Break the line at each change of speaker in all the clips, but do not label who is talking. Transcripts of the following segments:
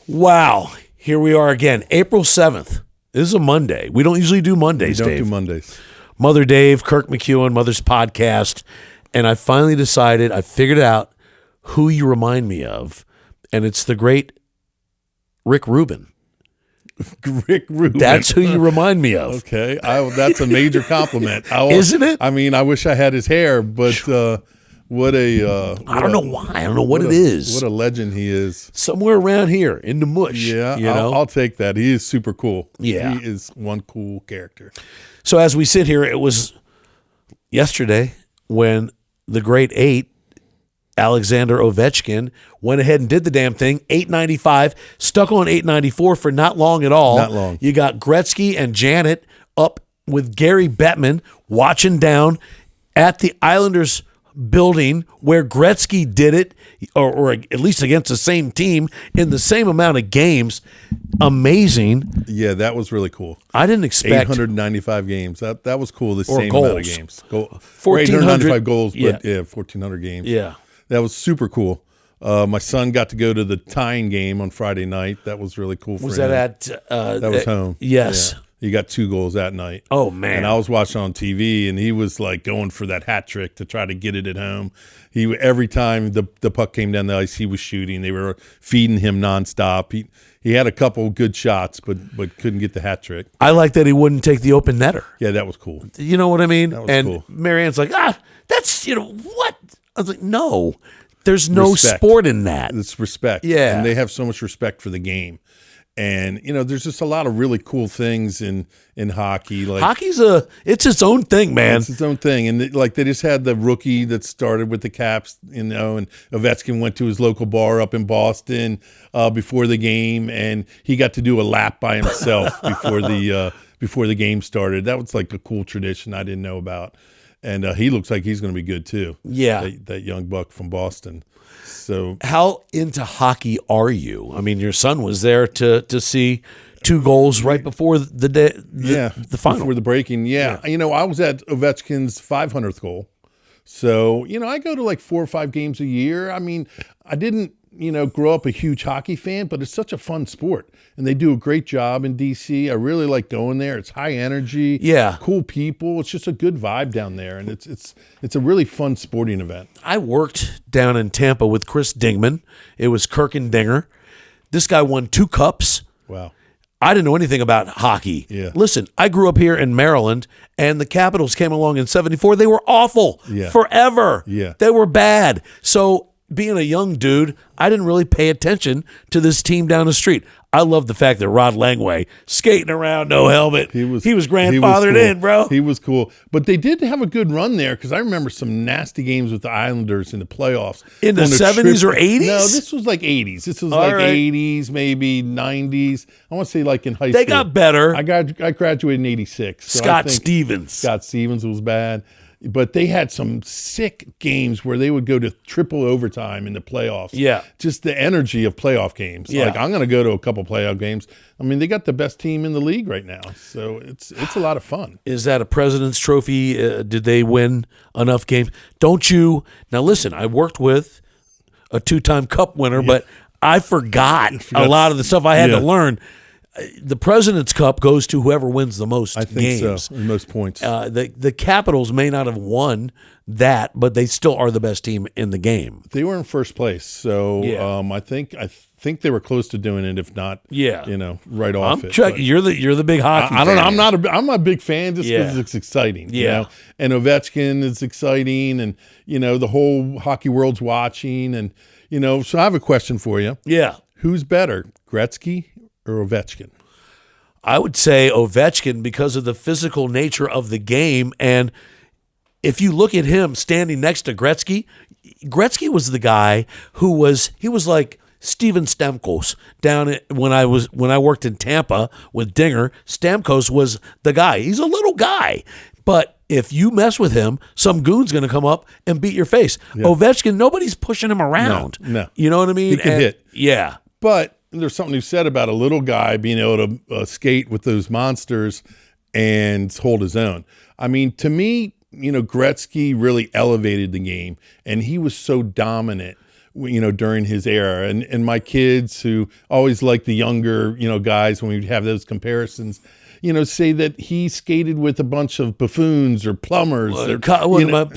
Wow. Here we are again. April 7th. This is a Monday. We don't usually do Mondays,
We don't
Dave.
do Mondays.
Mother Dave, Kirk McEwen, Mother's Podcast. And I finally decided, I figured out who you remind me of. And it's the great Rick Rubin.
Rick Rubin.
That's who you remind me of.
Okay. That's a major compliment.
Isn't it?
I mean, I wish I had his hair, but what a...
I don't know why. I don't know what it is.
What a legend he is.
Somewhere around here in the mush.
Yeah,
you know?
I'll take that. He is super cool.
Yeah.
He is one cool character.
So as we sit here, it was yesterday when the great eight, Alexander Ovechkin, went ahead and did the damn thing. 895, stuck on 894 for not long at all.
Not long.
You got Gretzky and Janet up with Gary Bettman watching down at the Islanders building where Gretzky did it, or at least against the same team in the same amount of games. Amazing.
Yeah, that was really cool.
I didn't expect
895 games. That was cool. The
Or
same
goals.
amount of games.
1,400
895 goals, but
yeah.
1,400 games.
Yeah.
That was super cool. My son got to go to the tying game on Friday night. That was really cool for
Was
him.
that at
That was home.
Yes.
Yeah. He got 2 goals that night.
Oh, man.
And I was watching on TV, and he was like going for that hat trick to try to get it at home. Every time the puck came down the ice, he was shooting. They were feeding him nonstop. He had a couple good shots, but couldn't get the hat trick.
I like that he wouldn't take the open netter.
Yeah, that was cool.
You know what I mean?
That was
and
cool.
Marianne's like, that's, what? I was like, no, there's no
Respect.
sport in that.
It's respect.
Yeah.
And they have so much respect for the game. And, there's just a lot of really cool things in hockey. Like
Hockey's it's its own thing, man.
It's its own thing. And they just had the rookie that started with the Caps, and Ovechkin went to his local bar up in Boston before the game, and he got to do a lap by himself before the game started. That was like a cool tradition I didn't know about. And he looks like he's going to be good too.
Yeah.
That young buck from Boston. So
How into hockey are you? I mean, your son was there to see 2 goals right before the final.
Before the breaking. Yeah. I was at Ovechkin's 500th goal. So, I go to like 4 or 5 games a year. I mean, I didn't, grow up a huge hockey fan, but it's such a fun sport. And they do a great job in DC. I really like going there. It's high energy.
Yeah.
Cool people. It's just a good vibe down there. And it's a really fun sporting event.
I worked down in Tampa with Chris Dingman. It was Kirk and Dinger. This guy won 2 cups.
Wow.
I didn't know anything about hockey.
Yeah.
Listen, I grew up here in Maryland, and the Capitals came along in '74. They were awful forever.
Yeah.
They were bad. So being a young dude, I didn't really pay attention to this team down the street. I love the fact that Rod Langway skating around, no helmet. He was grandfathered
cool.
in, bro.
He was cool. But they did have a good run there, because I remember some nasty games with the Islanders in the playoffs.
In the 70s or 80s?
No, this was like 80s. This was
All right.
80s, maybe 90s. I want to say like in high school.
They got better.
I graduated in 86. So
Scott Stevens.
Scott Stevens was bad. But they had some sick games where they would go to triple overtime in the playoffs.
Yeah.
Just the energy of playoff games.
Yeah.
Like, I'm going to go to a couple playoff games. I mean, they got the best team in the league right now. So it's a lot of fun.
Is that a President's Trophy? Did they win enough games? Don't you? Now, listen, I worked with a 2-time Cup winner, but I forgot a lot of the stuff I had to learn. The President's Cup goes to whoever wins the most games.
I think so, most points.
The Capitals may not have won that, but they still are the best team in the game.
They were in first place, so I think they were close to doing it, if not, right off it.
You're the big hockey
I don't
fan.
know. I'm a big fan just because it's exciting. And Ovechkin is exciting, and the whole hockey world's watching, and So I have a question for you.
Yeah,
who's better, Gretzky or Ovechkin?
I would say Ovechkin because of the physical nature of the game. And if you look at him standing next to Gretzky, Gretzky was the guy he was like Steven Stamkos when I worked in Tampa with Dinger. Stamkos was the guy. He's a little guy, but if you mess with him, some goon's going to come up and beat your face. Yeah. Ovechkin, nobody's pushing him around.
No.
You know what I mean?
He can hit.
Yeah.
But there's something you said about a little guy being able to skate with those monsters and hold his own. I mean, to me, Gretzky really elevated the game, and he was so dominant during his era. And my kids, who always like the younger, guys, when we have those comparisons, say that he skated with a bunch of buffoons or plumbers.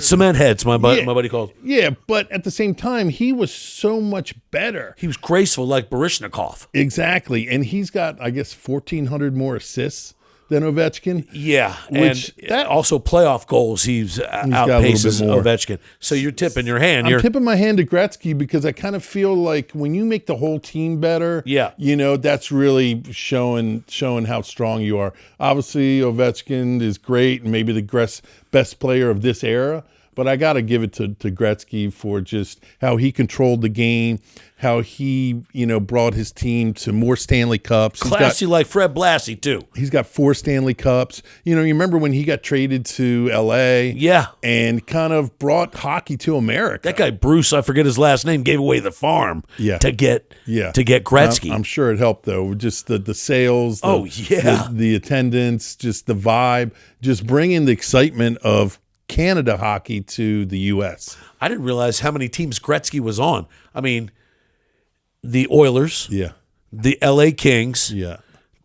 Cement heads, my buddy called.
Yeah, but at the same time, he was so much better.
He was graceful like Baryshnikov.
Exactly. And he's got, I guess, 1,400 more assists than Ovechkin.
Yeah, and that also playoff goals. He's outpaces Ovechkin. So you're tipping your hand.
I'm tipping my hand to Gretzky because I kind of feel like when you make the whole team better, that's really showing how strong you are. Obviously, Ovechkin is great and maybe the best player of this era. But I got to give it to Gretzky for just how he controlled the game, how he, brought his team to more Stanley Cups.
Classy like Fred Blassie, too.
He's got 4 Stanley Cups. You remember when he got traded to L.A.?
Yeah.
And kind of brought hockey to America.
That guy, Bruce, I forget his last name, gave away the farm to get Gretzky.
I'm sure it helped, though. Just the sales, the attendance, just the vibe, just bringing the excitement of Canada hockey to the U.S.
I didn't realize how many teams Gretzky was on. I mean, the Oilers, the L.A. Kings,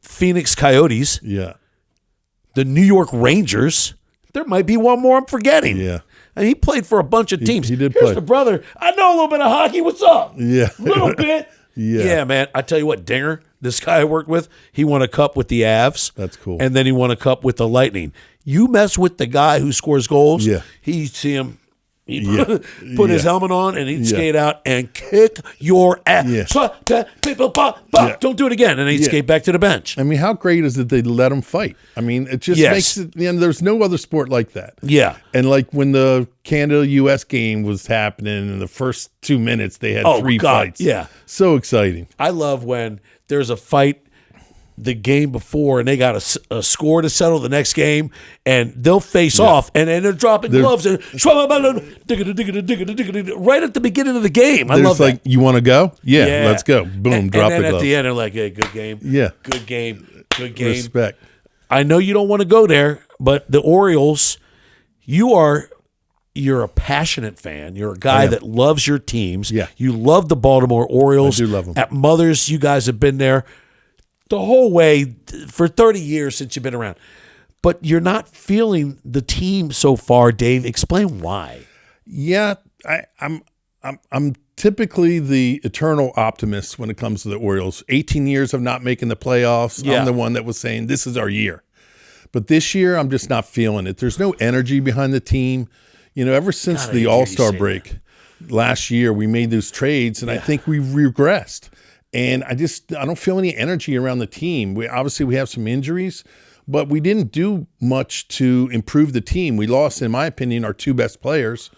Phoenix Coyotes, the New York Rangers. There might be one more I'm forgetting.
Yeah.
And he played for a bunch of teams.
He did
Here's
play.
the brother. I know a little bit of hockey. What's up?
Yeah.
A little bit.
Yeah,
man. I tell you what, Dinger, this guy I worked with, he won a cup with the Avs.
That's cool.
And then he won a cup with the Lightning. You mess with the guy who scores goals, he'd see him. He'd put his helmet on and he'd skate out and kick your ass. Don't do it again. And he'd skate back to the bench.
I mean, how great is it they let him fight? I mean, it just makes it, there's no other sport like that.
Yeah.
And like when the Canada-U.S. game was happening in the first 2 minutes, they had 3 fights.
Yeah.
So exciting.
I love when there's a fight the game before and they got a score to settle the next game and they'll face off and they're dropping gloves and right at the beginning of the game. I love that.
You want to go? Yeah, let's go. Boom, drop the glove.
And then at the end they're like, hey, good game.
Yeah.
Good game.
Respect.
I know you don't want to go there, but the Orioles, you're a passionate fan. You're a guy that loves your teams.
Yeah.
You love the Baltimore Orioles.
I do love them.
At Mothers, you guys have been there the whole way for 30 years since you've been around. But you're not feeling the team so far, Dave. Explain why.
Yeah, I'm typically the eternal optimist when it comes to the Orioles. 18 years of not making the playoffs. Yeah. I'm the one that was saying this is our year. But this year, I'm just not feeling it. There's no energy behind the team. Ever since the All-Star break last year, we made those trades, and I think we regressed. And I don't feel any energy around the team. We have some injuries, but we didn't do much to improve the team. We lost, in my opinion, our 2 best players.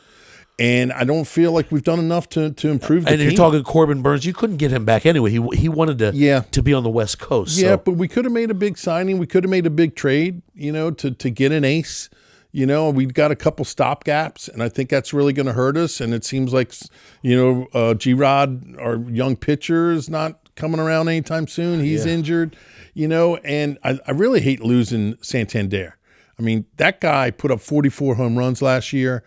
And I don't feel like we've done enough to improve the team.
And you're talking Corbin Burns. You couldn't get him back anyway. He wanted to be on the West Coast.
Yeah,
so.
But we could have made a big signing. We could have made a big trade, to get an ace. We've got a couple stopgaps, and I think that's really going to hurt us. And it seems like, G-Rod, our young pitcher, is not coming around anytime soon. He's injured, and I really hate losing Santander. I mean, that guy put up 44 home runs last year.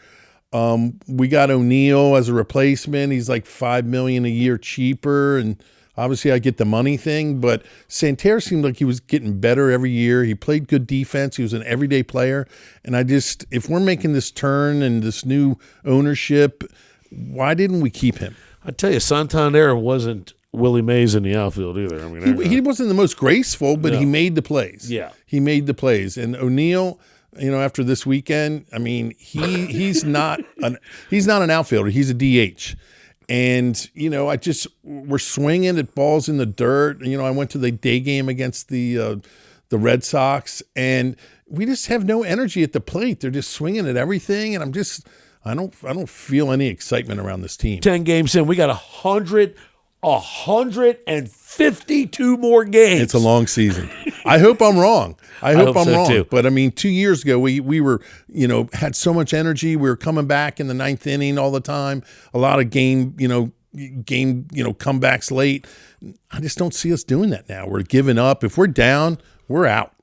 We got O'Neill as a replacement. He's like $5 million a year cheaper, and obviously I get the money thing, but Santerre seemed like he was getting better every year. He played good defense. He was an everyday player. And if we're making this turn and this new ownership, why didn't we keep him?
I tell you, Santander wasn't Willie Mays in the outfield either. I mean,
he wasn't the most graceful, but he made the plays.
Yeah.
He made the plays. And O'Neill, after this weekend, I mean, he's not an outfielder. He's a DH. And, we're swinging at balls in the dirt. I went to the day game against the Red Sox, and we just have no energy at the plate. They're just swinging at everything, and I don't feel any excitement around this team.
10 games in, we got 152 more games.
It's a long season. I hope I'm wrong. I hope I'm wrong. Too. But I mean, 2 years ago, we were, had so much energy. We were coming back in the 9th inning all the time. A lot of game comebacks late. I just don't see us doing that now. We're giving up. If we're down, we're out.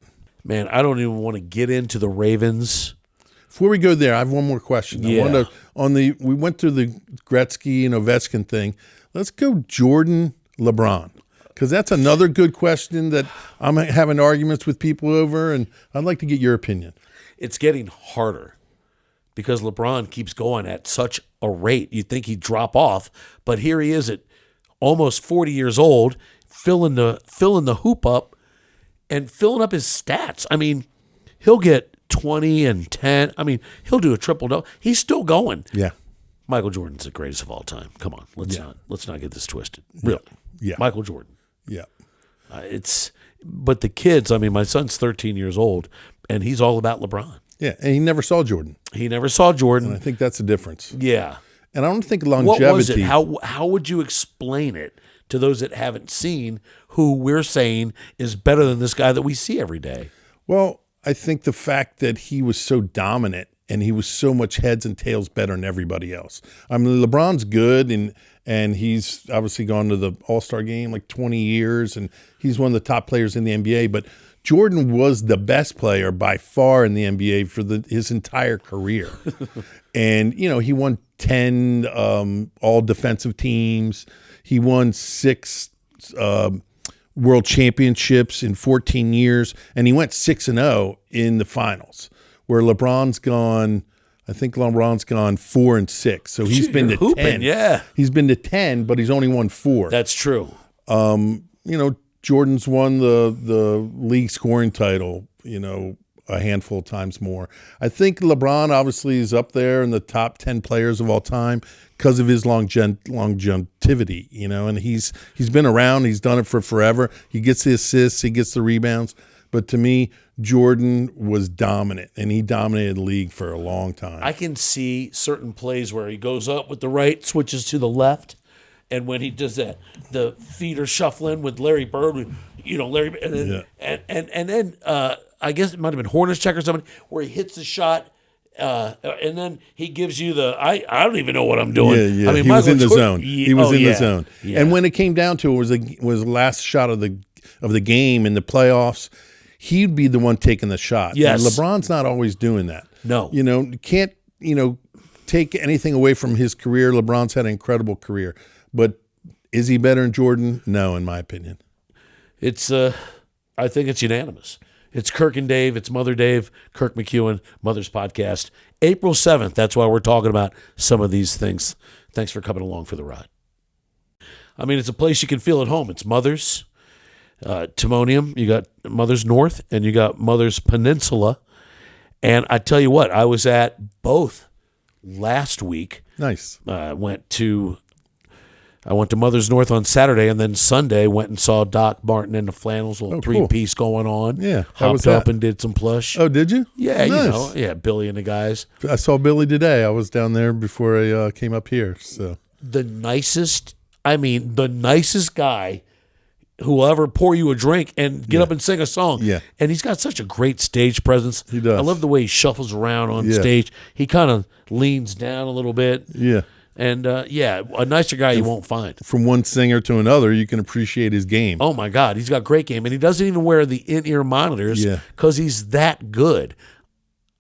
Man, I don't even want to get into the Ravens
Before we go there, I have one more question.
Yeah.
We went through the Gretzky and Ovechkin thing. Let's go Jordan, LeBron, because that's another good question that I'm having arguments with people over, and I'd like to get your opinion.
It's getting harder because LeBron keeps going at such a rate. You'd think he'd drop off, but here he is at almost 40 years old, filling the hoop up and filling up his stats. I mean, he'll get 20 and 10. I mean, he'll do a triple-double. He's still going.
Yeah.
Michael Jordan's the greatest of all time. Come on, let's not get this twisted. Really.
Yeah.
Michael Jordan.
Yeah.
But the kids, I mean, my son's 13 years old, and he's all about LeBron.
Yeah, and he never saw Jordan.
He never saw Jordan.
And I think that's the difference.
Yeah.
And I don't think longevity.
What was it? How would you explain it to those that haven't seen who we're saying is better than this guy that we see every day?
Well, I think the fact that he was so dominant and he was so much heads and tails better than everybody else. I mean, LeBron's good, and he's obviously gone to the All-Star game like 20 years, and he's one of the top players in the NBA. But Jordan was the best player by far in the NBA for his entire career. And, he won 10 all-defensive teams. He won 6 world championships in 14 years, and he went 6-0 in the finals, where LeBron's gone, I think LeBron's gone 4-6. So he's been to 10.
Yeah.
He's been to 10, but he's only won 4.
That's true.
Jordan's won the league scoring title, a handful of times more. I think LeBron obviously is up there in the top 10 players of all time because of his longevity, and he's been around. He's done it for forever. He gets the assists, he gets the rebounds. But to me, Jordan was dominant, and he dominated the league for a long time.
I can see certain plays where he goes up with the right, switches to the left, and when he does that, the feet are shuffling with Larry Bird, Larry, and then I guess it might have been Hornacek or something, where he hits the shot, and then he gives you the I don't even know what I'm doing.
Yeah.
I mean,
he was in the zone.
Yeah,
he was in the zone.
Yeah.
And when it came down to it, was the last shot of the game in the playoffs. He'd be the one taking the shot.
Yes.
And LeBron's not always doing that.
No.
Can't, take anything away from his career. LeBron's had an incredible career. But is he better than Jordan? No, in my opinion.
It's I think it's unanimous. It's Kirk and Dave. It's Mother Dave, Kirk McEwen, Mother's Podcast. April 7th. That's why we're talking about some of these things. Thanks for coming along for the ride. I mean, it's a place you can feel at home. It's Mother's. Timonium, you got Mother's North, and you got Mother's Peninsula. And I tell you what, I was at both last week.
Nice.
I went to Mother's North on Saturday, and then Sunday went and saw Doc Martin and the Flannels, little three-piece going on.
Yeah.
How was that? Hopped up and did some plush.
Oh, did you?
Yeah,
nice.
Billy and the guys.
I saw Billy today. I was down there before I came up here. So
the nicest guy who will ever pour you a drink and get up and sing a song.
Yeah.
And he's got such a great stage presence.
He does.
I love the way he shuffles around on stage. He kind of leans down a little bit.
Yeah.
And, a nicer guy you won't find.
From one singer to another, you can appreciate his game.
Oh, my God. He's got great game. And he doesn't even wear the in-ear monitors because he's that good.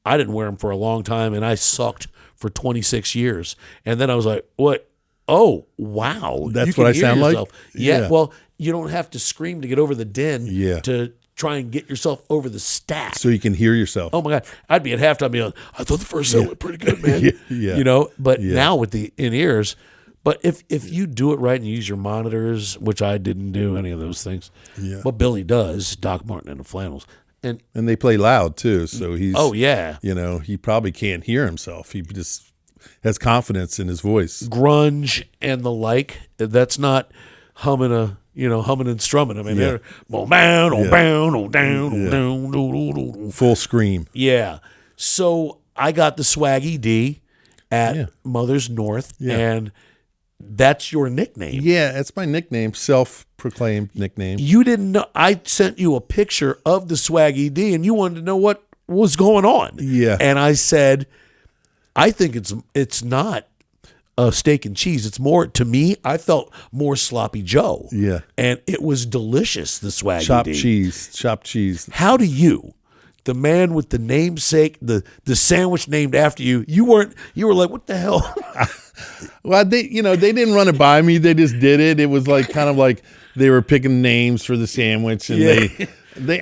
I didn't wear them for a long time, and I sucked for 26 years. And then I was like, what? Oh, wow.
That's what I sound
yourself.
like?
Yeah. Well, you don't have to scream to get over the din to try and get yourself over the stack.
So you can hear yourself.
Oh, my God. I'd be at halftime being like, I thought the first set went pretty good, man. But now with the in-ears. But if you do it right and use your monitors, which I didn't do any of those things, what Billy does, Doc Martin and the Flannels. And
they play loud, too. So he's, he probably can't hear himself. He just has confidence in his voice.
Grunge and the like, that's not humming and strumming. I mean, they're
full scream.
Yeah. So I got the Swaggy D at Mother's North, and that's your nickname.
Yeah, that's my nickname, self-proclaimed nickname.
You didn't know. I sent you a picture of the Swaggy D, and you wanted to know what was going on.
Yeah.
And I said, I think it's not a steak and cheese. It's more, to me, I felt more sloppy Joe.
Yeah.
And it was delicious, the Swaggy D.
Chopped cheese.
How do you the man with the namesake, the sandwich named after you. You were like, what the hell?
Well, they didn't run it by me. They just did it. It was like kind of like they were picking names for the sandwich, and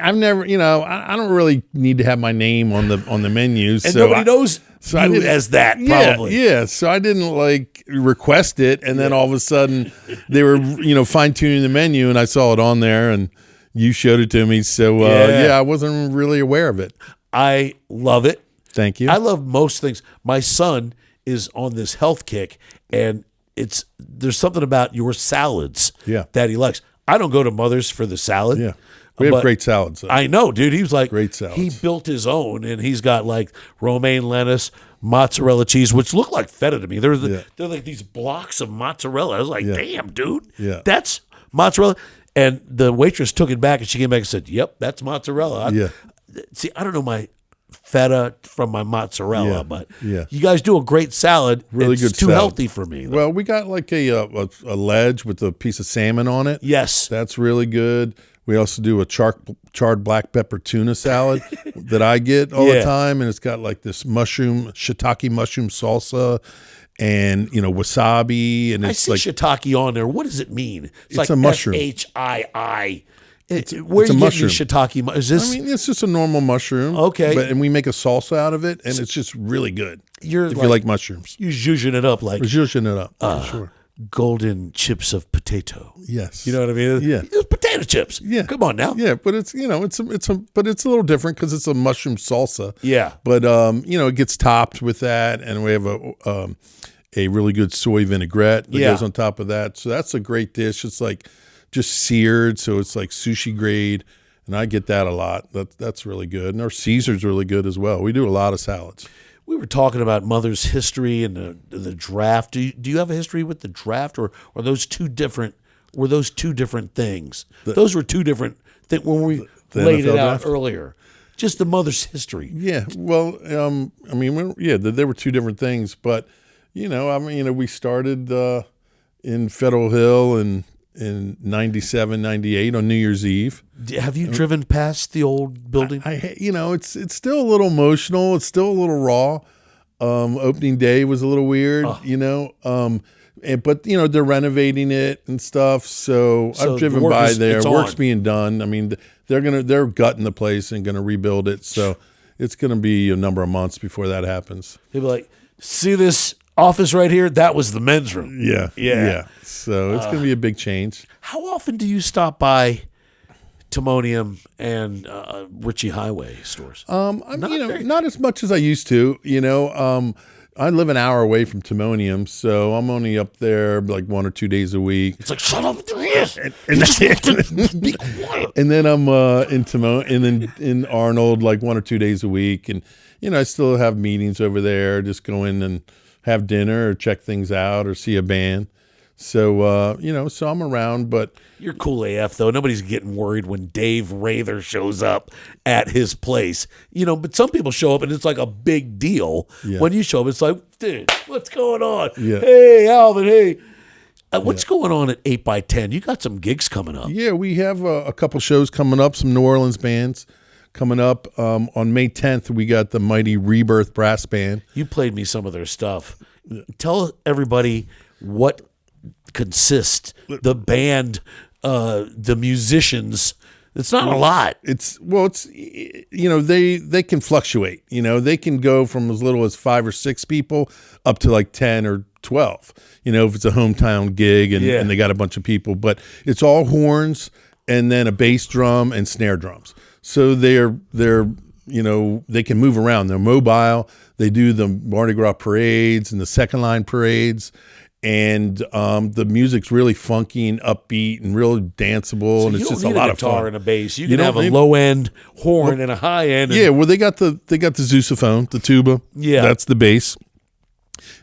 I've never, I don't really need to have my name on the menu,
and
so
nobody knows you as that. Probably,
yeah. So I didn't like request it, and then all of a sudden they were, fine tuning the menu, and I saw it on there, and you showed it to me. So I wasn't really aware of it.
I love it.
Thank you.
I love most things. My son is on this health kick, and there's something about your salads that he likes. I don't go to Mother's for the salad.
Yeah. We have great salads.
I know, dude. He was like,
great salads.
He built his own, and he's got like romaine lettuce, mozzarella cheese, which look like feta to me. They're like these blocks of mozzarella. I was like, damn, dude, that's mozzarella. And the waitress took it back, and she came back and said, "Yep, that's mozzarella." See, I don't know my feta from my mozzarella, but you guys do a great salad.
Really good.
It's too healthy for me, though.
Well, we got like a ledge with a piece of salmon on it.
Yes,
that's really good. We also do a charred black pepper tuna salad that I get all the time, and it's got like this shiitake mushroom salsa, and wasabi, and
it's like shiitake on there. What does it mean?
It's like a mushroom.
Shii. Where
it's
are you
a
getting
mushroom.
Shiitake? Is this?
I mean, it's just a normal mushroom.
Okay,
and we make a salsa out of it, and it's just really good. If you like mushrooms,
you're zhuzhing it up like
we're zhuzhing it up. For sure.
Golden chips of potato.
Yes,
you know what I mean.
Yeah,
it's potato chips.
Yeah,
come on now.
Yeah, but it's but it's a little different because it's a mushroom salsa.
Yeah,
but it gets topped with that, and we have a really good soy vinaigrette that goes on top of that. So that's a great dish. It's like just seared, so it's like sushi grade, and I get that a lot. That's really good. And our Caesar's really good as well. We do a lot of salads.
We were talking about Mother's history and the draft. Do you have a history with the draft, or are those two different? Were those two different things? Those were two different things when we laid it out earlier. Just the Mother's history.
Yeah. Well, I mean, there were two different things, but we started in Federal Hill in 97, 98 on New Year's Eve.
Have you driven past the old building?
It's still a little emotional. It's still a little raw. Opening day was a little weird, but they're renovating it and stuff. So I've driven by there. Work's being done. I mean, they're gutting the place and going to rebuild it. So it's going to be a number of months before that happens.
They'll be like, see this office right here? That was the men's room.
Yeah. So it's going to be a big change.
How often do you stop by Timonium and Ritchie Highway stores?
Not as much as I used to. I live an hour away from Timonium, so I'm only up there like 1 or 2 days a week.
It's like, shut up with your ears.
Be quiet. And then I'm in Arnold like 1 or 2 days a week, and I still have meetings over there. Just go in and have dinner or check things out or see a band. So so I'm around, but
you're cool AF though. Nobody's getting worried when Dave Rather shows up at his place. But some people show up and it's like a big deal. Yeah. When you show up, it's like, dude, what's going on? Yeah. Hey, Alvin, hey. What's going on at 8x10? You got some gigs coming up.
Yeah, we have a couple shows coming up, some New Orleans bands coming up. On May 10th, we got the mighty Rebirth Brass Band.
You played me some of their stuff. Tell everybody what consists the band, the musicians. It's not a lot. They can fluctuate. They can go from as little as 5 or 6 people up to like 10 or 12. If it's a hometown gig and they got a bunch of people, but it's all horns and then a bass drum and snare drums. So they can move around. They're mobile. They do the Mardi Gras parades and the second line parades. And the music's really funky and upbeat and really danceable, and it's just a lot of fun. You don't need a guitar and a bass. You can have a low end horn and a high end.
Yeah, well, they got the sousaphone, the tuba. Yeah, that's the bass,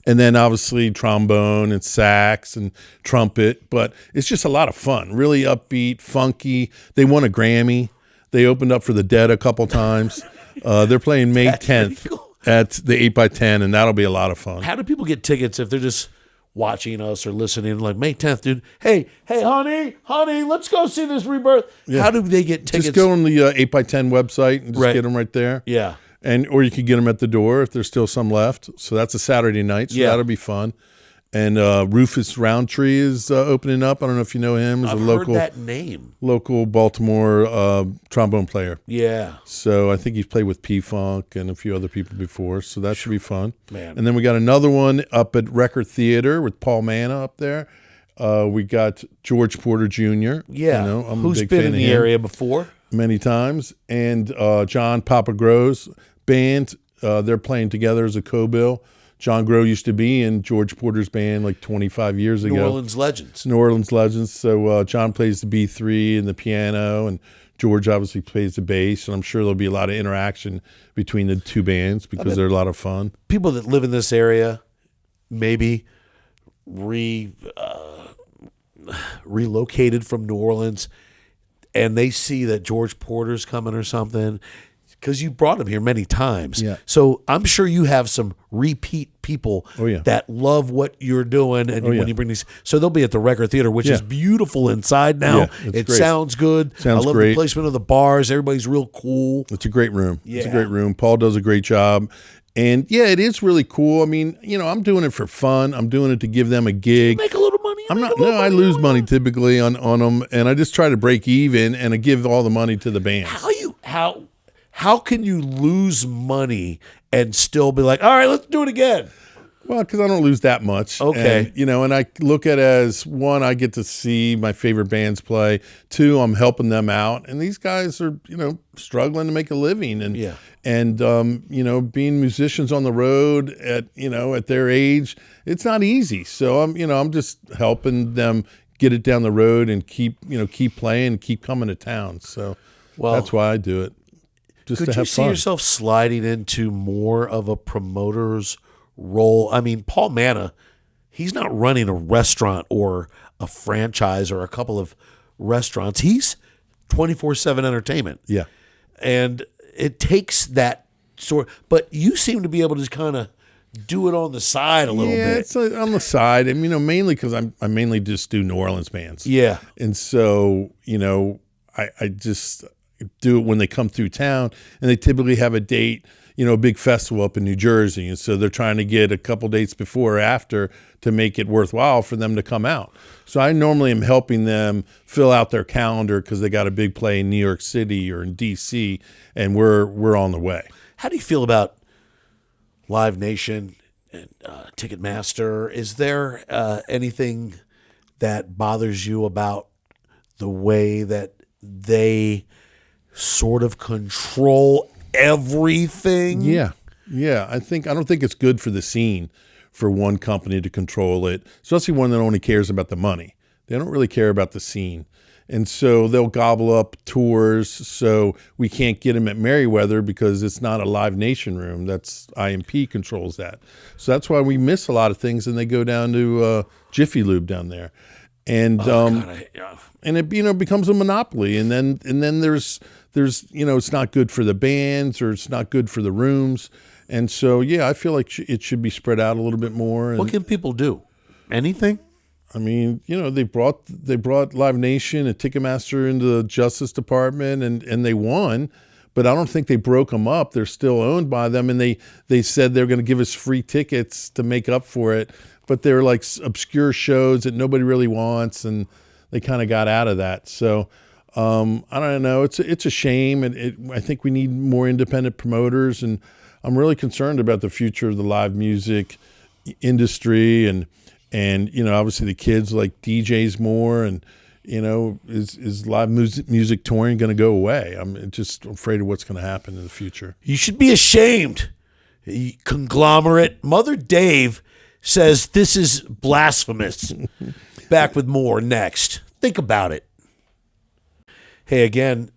and then obviously trombone and sax and trumpet. But it's just a lot of fun. Really upbeat, funky. They won a Grammy. They opened up for the Dead a couple times. They're playing May 10th at the 8x10, and that'll be a lot of fun.
How do people get tickets if they're just watching us or listening, like May 10th, dude. Hey, honey, let's go see this Rebirth. How do they get tickets?
Just go on the 8x10 website and just get them right there.
Yeah.
Or you could get them at the door if there's still some left. So that's a Saturday night. So that'll be fun. And Rufus Roundtree is opening up. I don't know if you know him.
I've heard that name.
Local Baltimore trombone player.
Yeah.
So I think he's played with P-Funk and a few other people before. So that should be fun.
Man.
And then we got another one up at Recher Theater with Paul Manna up there. We got George Porter Jr.
Yeah.
I'm
who's
a big
been
fan
in
of
the
him
area before.
many times. And John Papa Gros band. They're playing together as a co-bill. John Gros used to be in George Porter's band like 25 years ago.
New Orleans Legends.
So John plays the B3 and the piano, and George obviously plays the bass. And I'm sure there'll be a lot of interaction between the two bands because they're a lot of fun.
People that live in this area maybe relocated from New Orleans, and they see that George Porter's coming or something, because you brought him here many times.
Yeah.
So I'm sure you have some repeat people that love what you're doing. And when you bring these, so they'll be at the Recher Theater, which is beautiful inside now.
Yeah,
it
great.
sounds good. I love
great.
the placement of the bars. Everybody's real cool.
It's a great room.
Yeah.
It's a great room. Paul does a great job. And yeah, it is really cool. I mean, I'm doing it for fun. I'm doing it to give them a gig.
Make a little money.
I lose money typically on them, and I just try to break even and I give all the money to the bands.
How can you lose money and still be like, all right, let's do it again?
Well, because I don't lose that much.
Okay.
And I look at it as, one, I get to see my favorite bands play. Two, I'm helping them out. And these guys are, struggling to make a living. And being musicians on the road at their age, it's not easy. So I'm just helping them get it down the road and keep playing, keep coming to town. So that's why I do it. Just to have fun. Could you
see yourself sliding into more of a promoter's role? I mean, Paul Manna, he's not running a restaurant or a franchise or a couple of restaurants. He's 24/7 entertainment.
Yeah.
And it takes that sort, but you seem to be able to kind of do it on the side a little bit.
Yeah, it's on the side. And, mainly because I mainly just do New Orleans bands.
Yeah.
And so, I just do it when they come through town, and they typically have a date, a big festival up in New Jersey. And so they're trying to get a couple dates before or after to make it worthwhile for them to come out. So I normally am helping them fill out their calendar because they got a big play in New York City or in DC, and we're on the way.
How do you feel about Live Nation and Ticketmaster? Is there anything that bothers you about the way that they sort of control everything?
Yeah. I don't think it's good for the scene for one company to control it, especially one that only cares about the money. They don't really care about the scene. And so they'll gobble up tours. So we can't get them at Merriweather because it's not a Live Nation room. That's IMP controls that. So that's why we miss a lot of things, and they go down to Jiffy Lube down there. And and it becomes a monopoly, and then there's it's not good for the bands, or it's not good for the rooms. And so I feel like it should be spread out a little bit more. And,
what can people do? Anything?
I mean, they brought Live Nation and Ticketmaster into the Justice Department, and they won. But I don't think they broke them up. They're still owned by them, and they said they're going to give us free tickets to make up for it. But they're like obscure shows that nobody really wants, and they kind of got out of that. So I don't know. It's a shame, and I think we need more independent promoters. And I'm really concerned about the future of the live music industry, and obviously the kids like DJs more, and is live music touring going to go away? I'm just afraid of what's going to happen in the future.
You should be ashamed, conglomerate. Mother Dave says this is blasphemous. Back with more next. Think about it. Hey, again,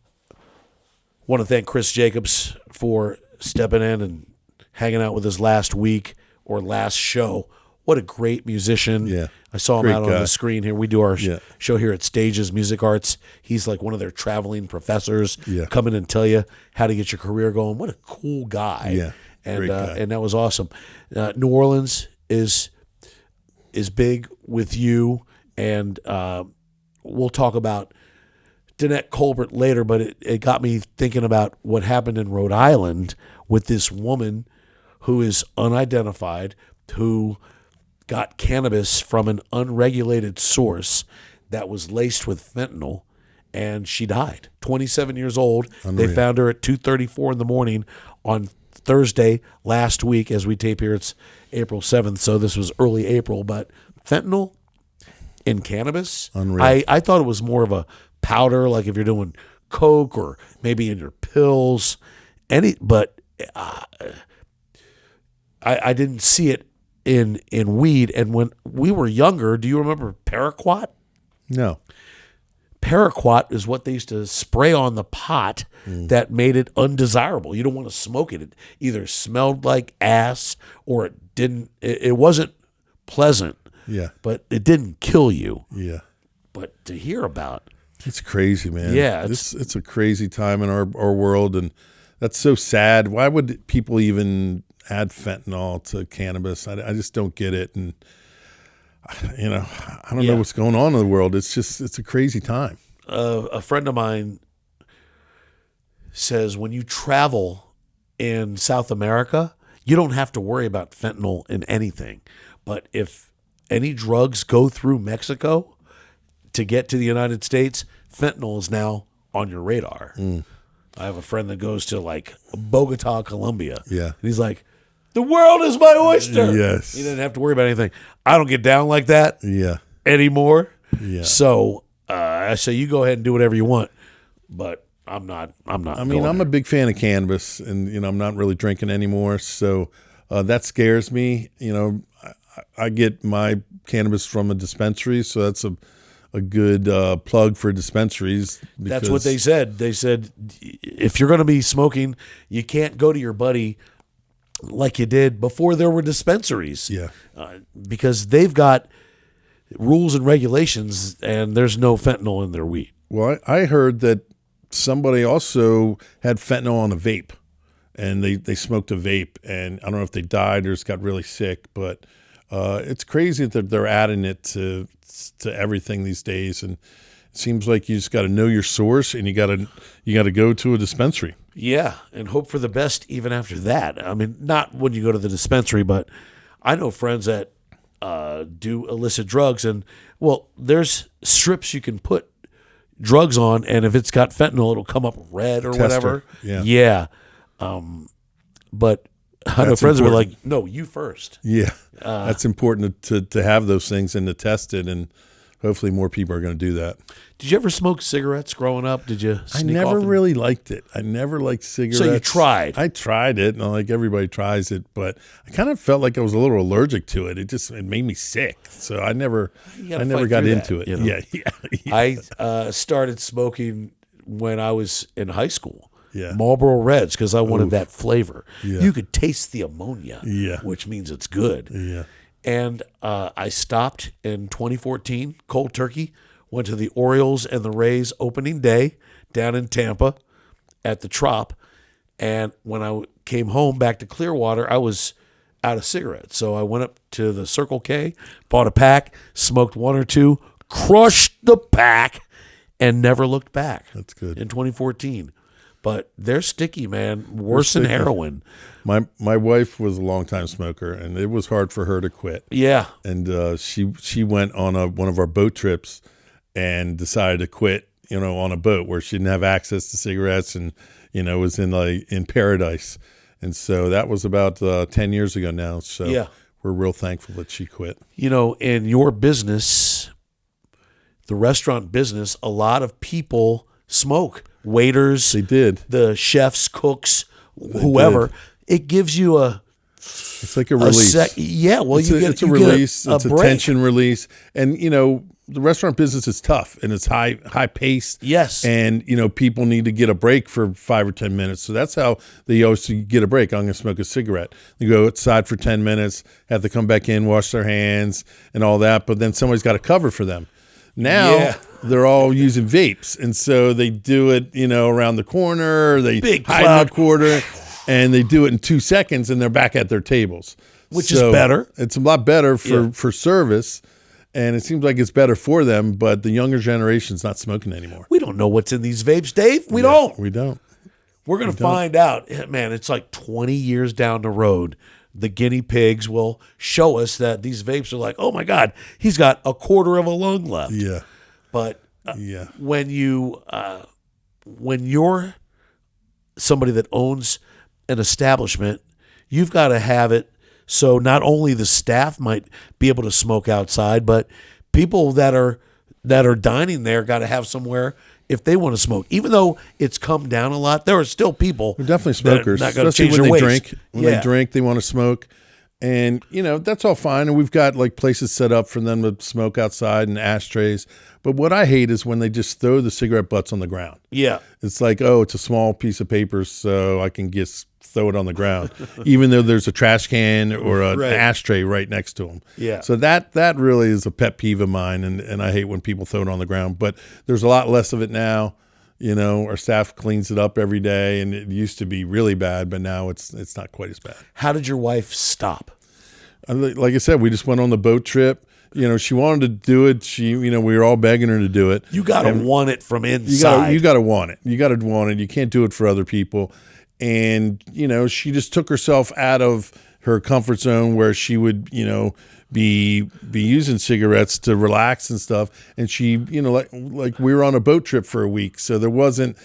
want to thank Chris Jacobs for stepping in and hanging out with us last week or last show. What a great musician.
Yeah.
I saw him
Great
out
guy.
on the screen here. We do our show here at Stages Music Arts. He's like one of their traveling professors.
Yeah.
Come in and tell you how to get your career going. What a cool guy.
Yeah.
And
Great guy.
and that was awesome. New Orleans is is big with you, and we'll talk about Danette Colbert later, but it got me thinking about what happened in Rhode Island with this woman who is unidentified, who got cannabis from an unregulated source that was laced with fentanyl, and she died. 27 years old.
Unreal.
They found her at 2:34 in the morning on Thursday last week. As we tape here, it's April 7th, so this was early April. But fentanyl in cannabis,
Unreal.
I thought it was more of a powder, like if you're doing coke or maybe in your pills. But I didn't see it in weed. And when we were younger, do you remember Paraquat?
No.
Paraquat is what they used to spray on the pot that made it undesirable. You don't want to smoke it. It either smelled like ass or it didn't. It wasn't pleasant.
Yeah.
But it didn't kill you.
Yeah.
But to hear about,
it's crazy, man.
Yeah,
it's a crazy time in our world, and that's so sad. Why would people even add fentanyl to cannabis? I just don't get it, and I don't know what's going on in the world. It's a crazy time.
A friend of mine says when you travel in South America, you don't have to worry about fentanyl in anything. But if any drugs go through Mexico to get to the United States, fentanyl is now on your radar. I have a friend that goes to like Bogota, Colombia.
Yeah.
And he's like, the world is my oyster.
Yes.
He didn't have to worry about anything. I don't get down like that
Yeah.
anymore.
Yeah.
So I say you go ahead and do whatever you want, but I'm not.
I mean, I'm a big fan of cannabis, and I'm not really drinking anymore, so that scares me. I get my cannabis from a dispensary, so that's a good plug for dispensaries.
That's what they said. They said if you're going to be smoking, you can't go to your buddy like you did before there were dispensaries.
Yeah.
Because they've got rules and regulations, and there's no fentanyl in their weed.
Well, I heard that somebody also had fentanyl on a vape, and they smoked a vape, and I don't know if they died or just got really sick, but it's crazy that they're adding it to everything these days, and it seems like you just got to know your source, and you got to go to a dispensary.
Yeah, and hope for the best even after that. I mean, not when you go to the dispensary, but I know friends that do illicit drugs, and there's strips you can put drugs on, and if it's got fentanyl, it'll come up red or whatever.
Yeah.
But I know friends were like, "No, you first."
Yeah, that's important to have those things and to test it, and hopefully more people are going to do that.
Did you ever smoke cigarettes growing up? Did you?
I never really liked it. I never liked cigarettes.
So you tried?
I tried it, and like everybody tries it, but I kind of felt like I was a little allergic to it. It made me sick, so I never got into it. Yeah.
I started smoking when I was in high school.
Yeah.
Marlboro Reds, because I wanted that flavor.
Yeah.
You could taste the ammonia,
Yeah.
which means it's good.
Yeah.
And I stopped in 2014, cold turkey, went to the Orioles and the Rays opening day down in Tampa at the Trop. And when I came home back to Clearwater, I was out of cigarettes. So I went up to the Circle K, bought a pack, smoked one or two, crushed the pack, and never looked back.
That's good.
In 2014. But they're sticky, man. Worse than heroin.
My wife was a longtime smoker, and it was hard for her to quit.
Yeah.
And she went on one of our boat trips and decided to quit, on a boat where she didn't have access to cigarettes, and was in paradise. And so that was about 10 years ago now. So
yeah.
We're real thankful that she quit.
In your business, the restaurant business, a lot of people smoke. Waiters,
They did.
The chefs, cooks, whoever. It gives you
it's like a release. It's a release. It's a tension release. And the restaurant business is tough, and it's high paced.
Yes.
And people need to get a break for 5 or 10 minutes. So that's how they always get a break. I'm going to smoke a cigarette. They go outside for 10 minutes, have to come back in, wash their hands, and all that. But then somebody's got to cover for them. Now they're all using vapes, and so they do it, around the corner. They
Big
hide in the quarter, and they do it in 2 seconds, and they're back at their tables.
Which is better.
It's a lot better for service, and it seems like it's better for them, but the younger generation's not smoking anymore.
We don't know what's in these vapes, Dave. We don't.
We don't.
We're going to find out. Man, it's like 20 years down the road. The guinea pigs will show us that these vapes are like, oh, my God, he's got a quarter of a lung left.
Yeah.
But when you're somebody that owns an establishment, you've got to have it so not only the staff might be able to smoke outside, but people that are dining there got to have somewhere if they want to smoke. Even though it's come down a lot, there are still people.
They're definitely smokers,
that are not going to
especially
change
when
their
they
ways.
drink. When they drink, they want to smoke, and that's all fine. And we've got like places set up for them to smoke outside and ashtrays. But what I hate is when they just throw the cigarette butts on the ground.
Yeah,
it's like, oh, it's a small piece of paper, so I can just throw it on the ground, even though there's a trash can or an ashtray right next to them.
Yeah.
So that really is a pet peeve of mine, and I hate when people throw it on the ground. But there's a lot less of it now. Our staff cleans it up every day, and it used to be really bad, but now it's not quite as bad.
How did your wife stop?
Like I said, we just went on the boat trip. She wanted to do it. We were all begging her to do it.
You got to want it from inside.
You got to want it. You got to want it. You can't do it for other people. And, she just took herself out of her comfort zone where she would, be using cigarettes to relax and stuff. And she, like we were on a boat trip for a week. So there wasn't,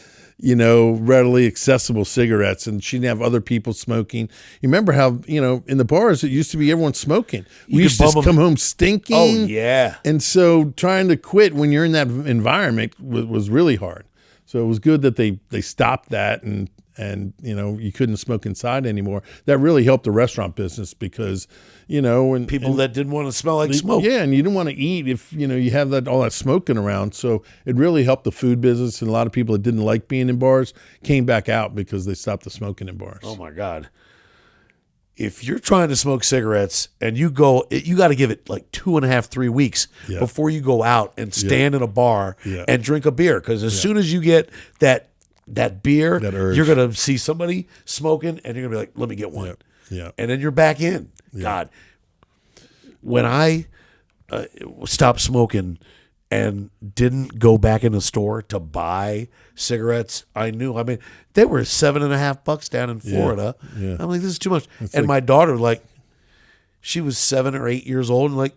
readily accessible cigarettes, and she didn't have other people smoking. You remember how, in the bars, it used to be everyone smoking. We used to come home stinking.
Oh, yeah.
And so trying to quit when you're in that environment was really hard. So it was good that they stopped that, and you couldn't smoke inside anymore. That really helped the restaurant business because, when
people that didn't want to smell like smoke.
Yeah, and you didn't want to eat if, you have all that smoking around. So it really helped the food business, and a lot of people that didn't like being in bars came back out because they stopped the smoking in bars.
Oh, my God. If you're trying to smoke cigarettes and you got to give it like 2.5, 3 weeks before you go out and stand in a bar and drink a beer. Because as soon as you get that beer, you're going to see somebody smoking and you're going to be like, let me get one.
Yeah.
And then you're back in. God, when I stopped smoking and didn't go back in the store to buy cigarettes, I knew. I mean, they were $7.50 down in Florida.
Yeah.
I'm like, this is too much. And my daughter, she was 7 or 8 years old, and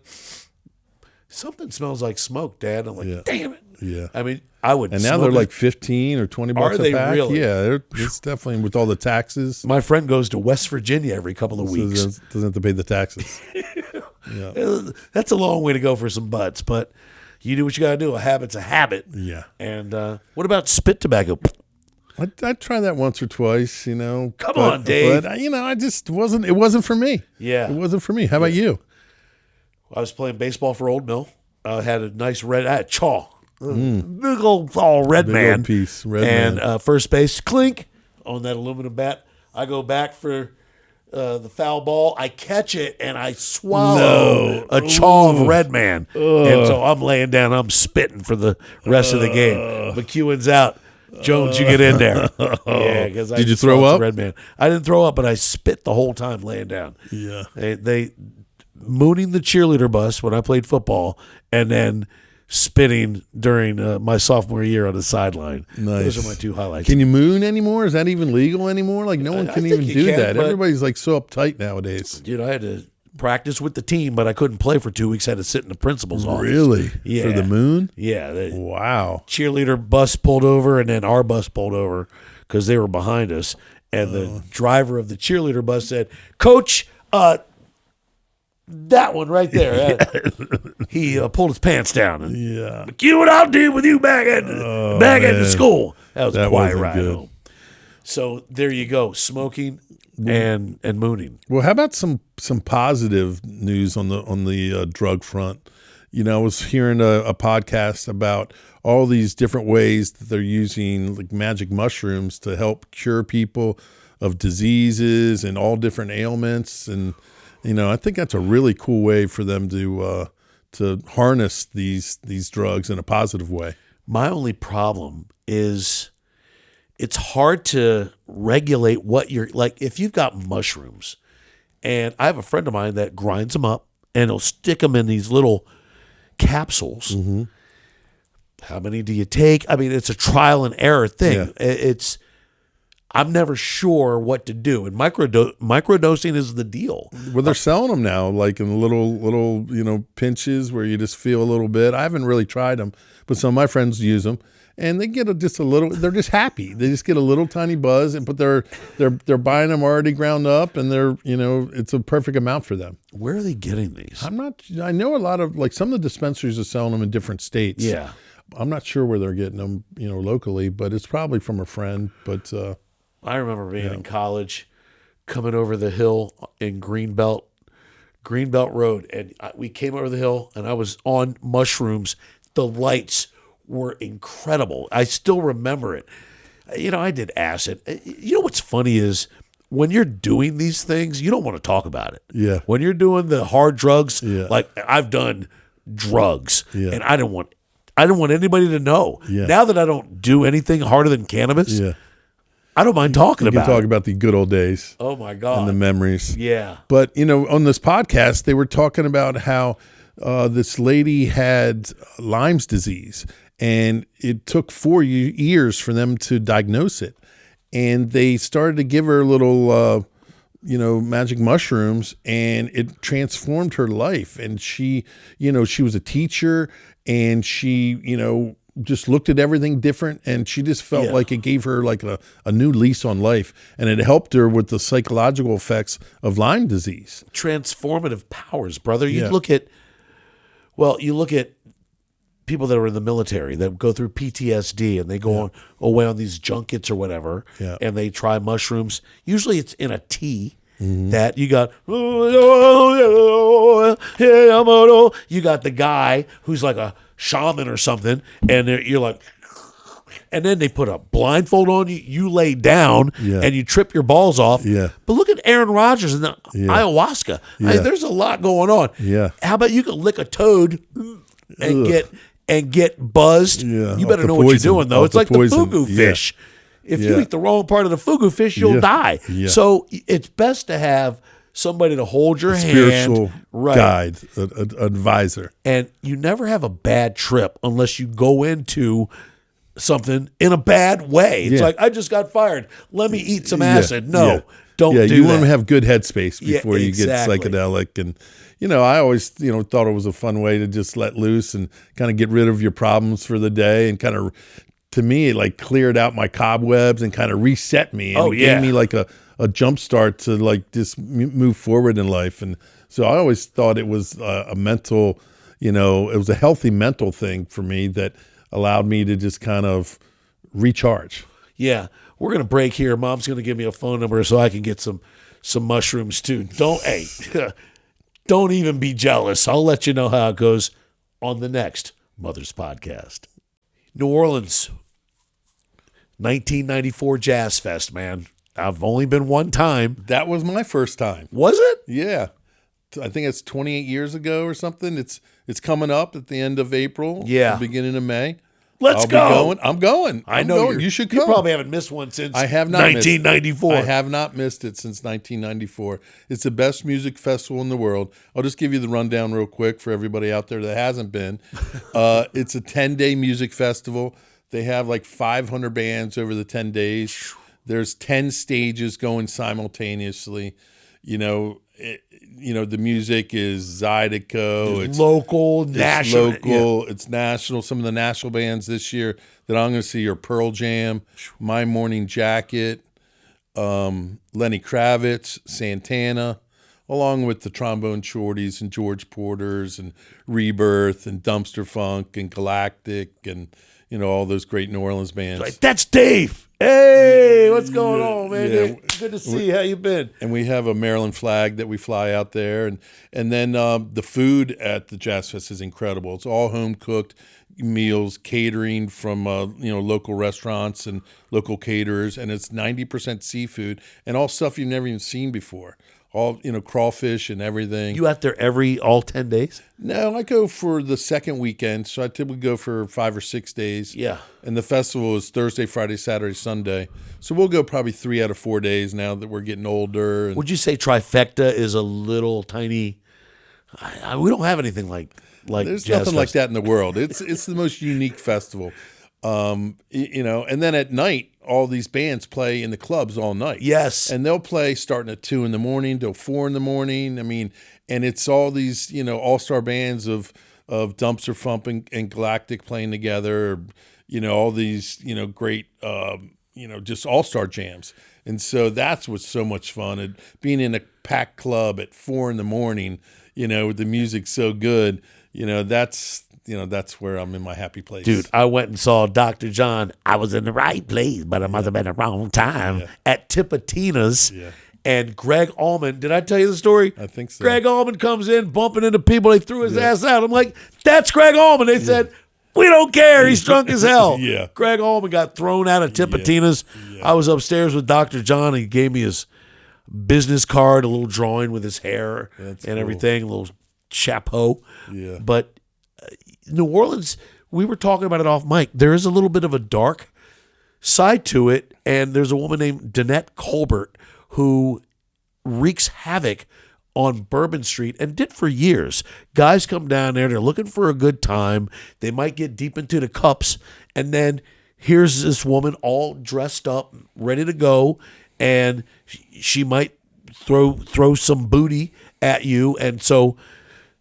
something smells like smoke, Dad. I'm like, damn it.
Yeah.
I mean, I would.
And now they're like 15 or 20 bucks
Are they
a pack.
really?
Yeah, it's definitely with all the taxes.
My friend goes to West Virginia every couple of weeks.
Doesn't have to pay the taxes.
That's a long way to go for some butts, but you do what you got to do. A habit's a habit.
Yeah.
And what about spit tobacco?
I tried that once or twice, Come
on, Dave.
But, I just wasn't. It wasn't for me.
Yeah.
It wasn't for me. How about you?
I was playing baseball for Old Mill. I had a nice red chaw. Big old tall red man.
Old piece. Red
and
man.
First base, clink, on that aluminum bat. I go back for the foul ball. I catch it, and I swallow a chaw of red man. And so I'm laying down. I'm spitting for the rest of the game. McEwen's out. Jones, you get in there. Yeah, because
Did you throw up?
Red man. I didn't throw up, but I spit the whole time laying down.
Yeah.
They mooning the cheerleader bus when I played football, and then spitting during my sophomore year on the sideline.
Nice.
Those are my two highlights.
Can you moon anymore? Is that even legal anymore? Like, no one can even do that.
but-
Everybody's like so uptight nowadays.
Dude, I had to practice with the team, but I couldn't play for 2 weeks. I had to sit in the principal's office.
Really?
Yeah.
For the moon?
Yeah. The
Wow.
cheerleader bus pulled over, and then our bus pulled over because they were behind us. And the driver of the cheerleader bus said, "Coach, that one right there." He pulled his pants down. And,
Yeah.
McEwen, I'll deal with you back at the school. That was a quiet
wasn't
ride
good.
home. So there you go, smoking and mooning.
Well, how about some positive news on the drug front? I was hearing a podcast about all these different ways that they're using like magic mushrooms to help cure people of diseases and all different ailments. And I think that's a really cool way for them to harness these drugs in a positive way.
My only problem is it's hard to regulate what you're like. If you've got mushrooms And I have a friend of mine that grinds them up and he'll stick them in these little capsules.
Mm-hmm.
How many do you take? I mean, it's a trial and error thing.
Yeah.
I'm never sure what to do. And microdosing is the deal.
Well, they're selling them now, like in little pinches where you just feel a little bit. I haven't really tried them, but some of my friends use them, and they get just a little. They're just happy. They just get a little tiny buzz, but they're buying them already ground up, and it's a perfect amount for them.
Where are they getting these?
I know a lot of some of the dispensaries are selling them in different states.
Yeah.
I'm not sure where they're getting them, locally, but it's probably from a friend. But
I remember being in college, coming over the hill in Greenbelt Road, and we came over the hill, and I was on mushrooms. The lights were incredible. I still remember it. I did acid. What's funny is when you're doing these things, you don't want to talk about it.
Yeah.
When you're doing the hard drugs,
Yeah.
like I've done drugs,
Yeah.
and I didn't want anybody to know.
Yeah.
Now that I don't do anything harder than cannabis,
yeah,
I don't mind talking
you can
about
talk
it.
about the good old days
Oh my God.
and the memories.
Yeah.
But, on this podcast, they were talking about how this lady had Lyme's disease, and it took 4 years for them to diagnose it. And they started to give her little, magic mushrooms, and it transformed her life. And she was a teacher, and she, just looked at everything different, and she just felt like it gave her like a new lease on life, and it helped her with the psychological effects of Lyme disease.
Transformative powers, brother. You
Yeah.
look at people that are in the military that go through PTSD, and they go away on these junkets or whatever,
Yeah.
and they try mushrooms. Usually it's in a tea that you got. You got the guy who's like a shaman or something, and you're like, and then they put a blindfold on you. You lay down and you trip your balls off.
Yeah.
But look at Aaron Rodgers and the ayahuasca. I mean, there's a lot going on.
Yeah.
How about you can lick a toad and get buzzed?
Yeah,
You better
off the
know what you're
poison,
doing, though.
off
It's
the
like
poison.
the fugu fish. If you
Yeah.
eat the wrong part of the fugu fish, you'll die.
Yeah.
So it's best to have somebody to hold your
Spiritual
hand. Right.
guide, advisor.
And you never have a bad trip unless you go into something in a bad way. It's
Yeah.
like, I just got fired. Let me eat some
Yeah.
acid. No,
Yeah.
don't do
you
that.
want to have good headspace
Yeah,
before you
exactly.
get psychedelic. And, I always, thought it was a fun way to just let loose and kind of get rid of your problems for the day, and kind of, to me, it like cleared out my cobwebs and kind of reset me. And it gave me like a jump start to like just move forward in life. And so I always thought it was a mental, it was a healthy mental thing for me that allowed me to just kind of recharge.
Yeah, we're gonna break here. Mom's gonna give me a phone number so I can get some mushrooms too. Don't even be jealous. I'll let you know how it goes on the next Mother's Podcast. New Orleans, 1994 Jazz Fest, man. I've only been one time.
That was my first time.
Was it?
Yeah. I think it's 28 years ago or something. It's coming up at the end of April.
Yeah.
The beginning of May.
I'll
be going. I'm going.
I know
you should come.
You probably haven't missed one since
I have not
1994.
I have not missed it since 1994. It's the best music festival in the world. I'll just give you the rundown real quick for everybody out there that hasn't been. It's a 10-day music festival. They have like 500 bands over the 10 days. There's 10 stages going simultaneously. The music is Zydeco. It's
local, national.
It's local. It's national. Some of the national bands this year that I'm going to see are Pearl Jam, My Morning Jacket, Lenny Kravitz, Santana, along with the Trombone Shorties and George Porters and Rebirth and Dumpster Funk and Galactic and, all those great New Orleans bands.
Like, that's Dave. Hey, what's going on, man?
Yeah.
Good to see you. How you been?
And we have a Maryland flag that we fly out there. And then the food at the Jazz Fest is incredible. It's all home-cooked meals, catering from, local restaurants and local caterers. And it's 90% seafood and all stuff you've never even seen before. all crawfish and everything.
You out there all 10 days?
No, I go for the second weekend, so I typically go for 5 or 6 days.
Yeah.
And the festival is Thursday, Friday, Saturday, Sunday. So we'll go probably 3 out of 4 days now that we're getting older. And
Would you say trifecta is a little tiny? We don't have anything like
there's
Jazz
nothing like
Fest.
that in the world. It's the most unique festival. And then at night, all these bands play in the clubs all night.
Yes.
And they'll play starting at 2 a.m. till 4 a.m. I mean, and it's all these, all-star bands of Dumpster Fump and Galactic playing together, all these, great, just all-star jams. And so that's what's so much fun. And being in a packed club at 4 a.m, with the music so good, that's where I'm in my happy place.
Dude, I went and saw Dr. John. I was in the right place, but I must have been the wrong time at Tipitina's.
Yeah.
And Greg Allman, did I tell you the story?
I think so.
Greg Allman comes in, bumping into people. They threw his ass out. I'm like, that's Greg Allman. They said, we don't care. He's drunk as hell.
Yeah.
Greg Allman got thrown out of Tipitina's. I was upstairs with Dr. John. He gave me his business card, a little drawing with his hair and everything, a little chapeau.
Yeah.
But New Orleans, we were talking about it off mic. There is a little bit of a dark side to it, and there's a woman named Danette Colbert who wreaks havoc on Bourbon Street and did for years. Guys come down there, they're looking for a good time. They might get deep into the cups, and then here's this woman all dressed up, ready to go, and she might throw some booty at you, and so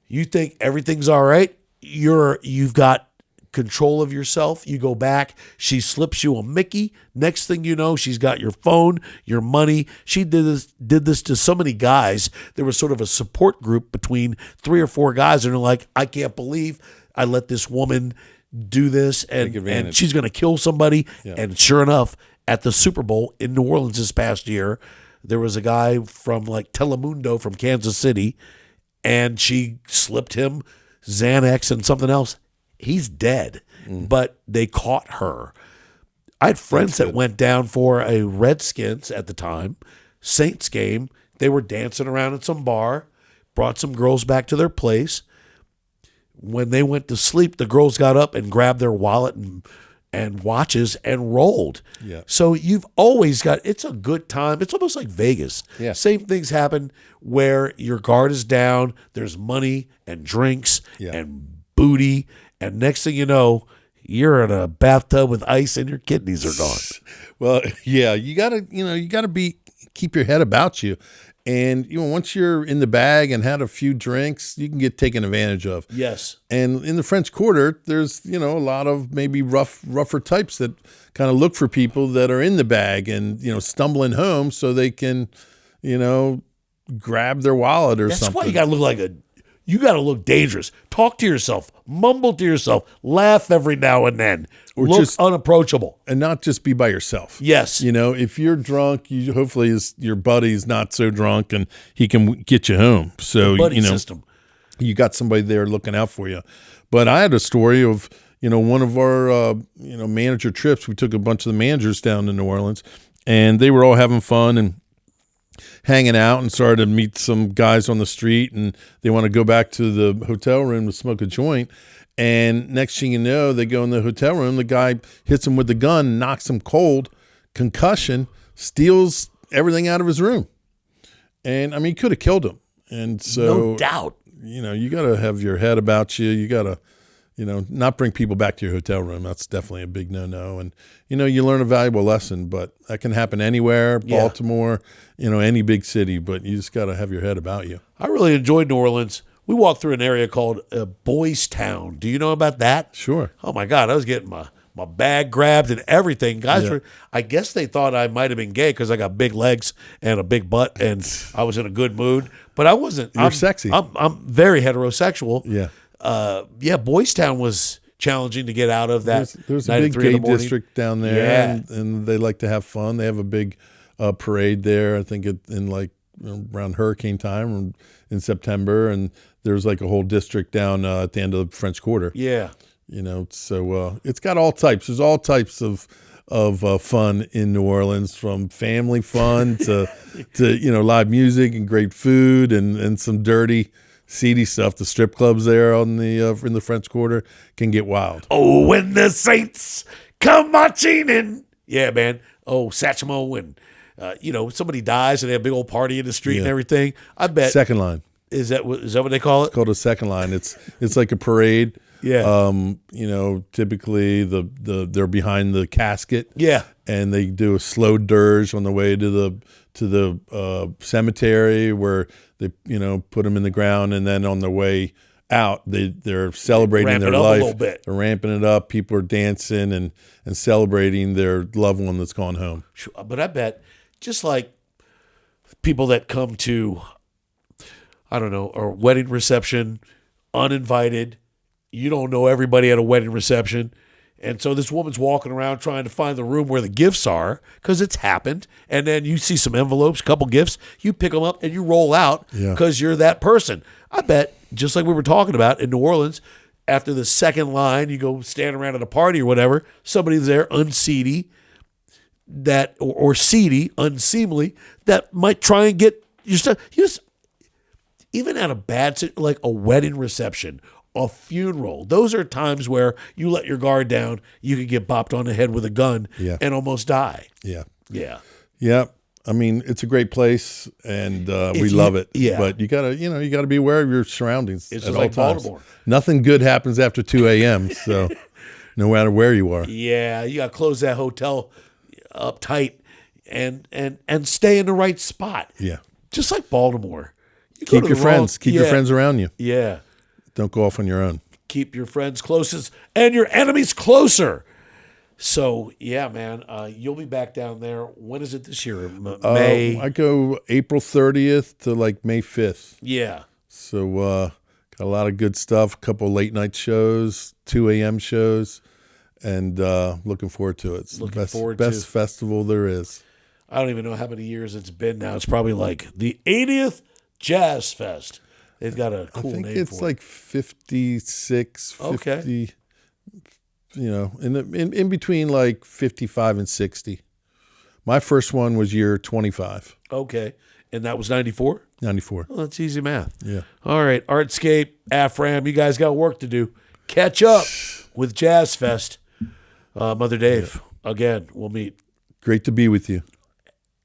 you think everything's all right. You've got control of yourself. You go back. She slips you a Mickey. Next thing you know, she's got your phone, your money. She did this to so many guys. There was sort of a support group between 3 or 4 guys, and they're like, I can't believe I let this woman do this, and she's going to kill somebody. Yeah. And sure enough, at the Super Bowl in New Orleans this past year, there was a guy from like Telemundo from Kansas City, and she slipped him Xanax and something else. He's dead, but they caught her. I had friends that went down for a Redskins at the time, Saints game. They were dancing around at some bar, brought some girls back to their place. When they went to sleep, the girls got up and grabbed their wallet and watches and rolled.
Yeah.
So you've always got, it's a good time. It's almost like Vegas.
Yeah.
Same things happen where your guard is down, there's money and drinks and booty, and next thing you know, you're in a bathtub with ice and your kidneys are gone.
Well, yeah, you gotta keep your head about you. And once you're in the bag and had a few drinks, you can get taken advantage of.
Yes.
And in the French Quarter, there's a lot of maybe rougher types that kind of look for people that are in the bag and stumbling home so they can grab their wallet or something.
That's why you gotta look you got to look dangerous. Talk to yourself. Mumble to yourself. Laugh every now and then. Or look just unapproachable.
And not just be by yourself.
Yes.
If you're drunk, hopefully your buddy's not so drunk and he can get you home. So,
buddy system.
You got somebody there looking out for you. But I had a story of, one of our, manager trips. We took a bunch of the managers down to New Orleans, and they were all having fun and hanging out, and started to meet some guys on the street, and they want to go back to the hotel room to smoke a joint. And next thing you know, they go in the hotel room, the guy hits him with the gun, knocks him cold, concussion, steals everything out of his room. And I mean, he could have killed him. And so,
no doubt,
you got to have your head about you. You got to, not bring people back to your hotel room. That's definitely a big no-no. And, you learn a valuable lesson, but that can happen anywhere, Baltimore, any big city, but you just got to have your head about you.
I really enjoyed New Orleans. We walked through an area called Boys Town. Do you know about that?
Sure.
Oh, my God. I was getting my bag grabbed and everything. Guys were, I guess they thought I might have been gay because I got big legs and a big butt and I was in a good mood. But I wasn't.
You're sexy.
I'm very heterosexual.
Yeah.
Boys Town was challenging to get out of that.
There's a big gay district down there, and they like to have fun. They have a big parade there. I think around hurricane time in September, and there's like a whole district down at the end of the French Quarter.
Yeah.
So it's got all types. There's all types of of fun in New Orleans, from family fun to live music and great food and some dirty, seedy stuff. The strip clubs there on the in the French Quarter can get wild.
Oh, when the Saints come marching in. Yeah, man. Oh, Satchmo and, somebody dies and they have a big old party in the street and everything. I bet.
Second line.
Is that what they call it?
It's called a second line. It's like a parade.
Yeah.
Typically they're behind the casket.
Yeah.
And they do a slow dirge on the way to the cemetery where they put them in the ground, and then on their way out they're celebrating their life.
A little bit.
They're ramping it up. People are dancing and celebrating their loved one that's gone home.
But I bet just like people that come to, I don't know, a wedding reception, uninvited. You don't know everybody at a wedding reception. And so this woman's walking around trying to find the room where the gifts are, because it's happened. And then you see some envelopes, a couple gifts. You pick them up and you roll out because you're that person. I bet, just like we were talking about in New Orleans, after the second line, you go stand around at a party or whatever, somebody's there unseedy, or seedy, unseemly, that might try and get your stuff. Even at a like a wedding reception, a funeral, those are times where you let your guard down. You can get bopped on the head with a gun and almost die.
Yeah.
Yeah.
Yeah. I mean, it's a great place, and we love it.
Yeah.
But you gotta be aware of your surroundings
It's
at
just
all
like
times.
Baltimore.
Nothing good happens after 2 a.m. So no matter where you are.
Yeah, you got to close that hotel up tight and stay in the right spot.
Yeah.
Just like Baltimore.
Keep your friends. Keep your friends around you.
Yeah.
Don't go off on your own.
Keep your friends closest and your enemies closer. So, yeah, man, you'll be back down there. When is it this year? May?
I go April 30th to like May 5th.
Yeah.
So got a lot of good stuff, a couple late night shows, 2 a.m. shows, and looking forward to it. It's the best festival there is.
I don't even know how many years it's been now. It's probably like the 80th Jazz Fest. They've got a cool name for it. I think
it's like 56, 50,
okay.
In between like 55 and 60. My first one was year 25.
Okay. And that was 94?
94.
Well, that's easy math.
Yeah.
All right. Artscape, AFRAM, you guys got work to do. Catch up with Jazz Fest. Mother Dave, again, we'll meet.
Great to be with you.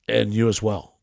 And you as well.